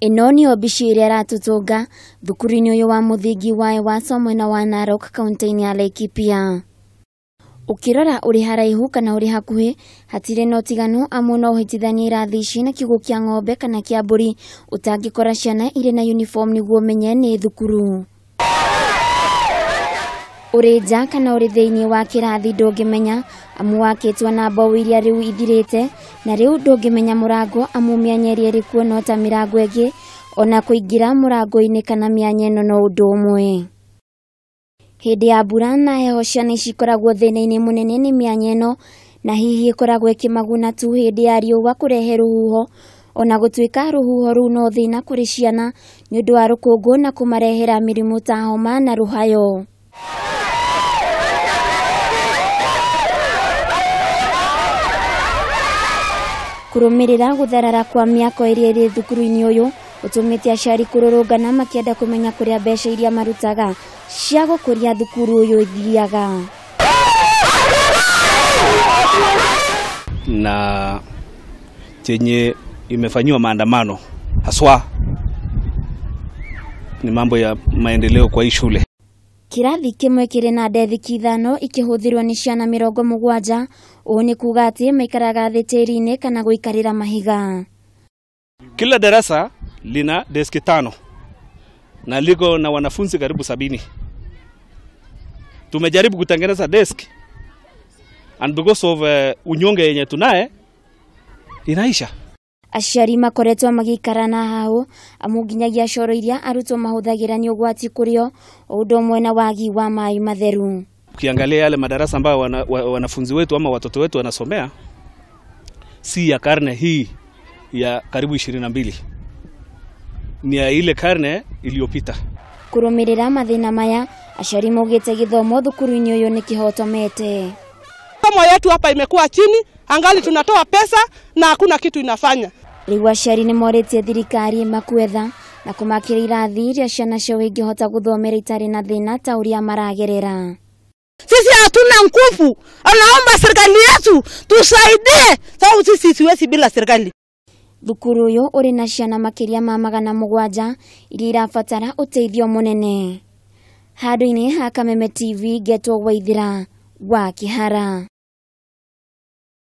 Ino ni obici iria ratutunga thukuru-ini uyu wa muthingi wa Ewaso mwena wa Narok kaunti-ini ya Laikipia. Ukirora uri haraihu kana uri hakuhi hatire no tiganu amu no uhitithanie irathi ici na kiugo kia ng'ombe kana kia mburi utangikora ciana iri na uniform niguo menye ni thukuru. Uri nja kana uri thiini wa kirathi ndungimenya amu wakitwa na mbao iria riu ithirite na riu ndungimenya murango amu mianya iria iri kuo no ta mirango ingi ona kuingira murango-ini kana mianya ino no undu umwe. Hindi ya mbura na heho ciana cikoragwo thina-ini munene ni mianya ino na hihi ikoragwo ikimaguna tu hindi ya riua kurehe ruhuho ona gutuika ruhuho ru no thina kuri ciana ni undu wa rukungu na kumarehera mirimu ta homa na ruhayo. Kurumirira gutharara kwa miako iria iri thukuru-ini uyu utumite aciari kururungana makienda kumenya kuria mbeca iria marutaga cia gukuria thukuru uyu ithiaga. Na chenye imefanyiwa maandamano haswa ni mambo ya maendeleo kwa hii shule. Kirathi kimwe kiri na ndethi 5 ikihuthirwo ni ciana 70 ni kuga ati maikaraga thi tiri-ini kana guikarira mahiga. Kila darasa lina deski 5 na liko na wanafunzi karibu 70. Tumejaribu kutengeneza desk and because of unyonge yenye tunaye inaisha. Aciari makoretwo magikarana hau amu nginyagia coro iria arutwo mahuthagira ni ugwati kurio undu umwe na wagi wa mai matheru. Ukiangalia yale madarasa ambayo wanafunzi wetu ama watoto wetu wanasomea si ya karne hii ya karibu 22, ni ya ile karne iliyopita. Kurumirira mathina maya aciari maugite githomo thukuru-ini uyu ni kihotomete. Kama yetu hapa imekuwa chini, angali tunatoa pesa na hakuna kitu inafanya. Riu aciari ni moritie thirikari makwetha na kumakira irathi iria ciana ciao ingihota guthomera itari na thina ta uria maragerera. Sisi hatuna nguvu, anaomba serikali yetu tusaidie sababu sisi siwezi bila serikali. Thukuru uyu uri na ciana makiria ma 700 iria irabatara uteithio munene. Handu-ini ha Kameme TV Getwo Waithira wa Kihara.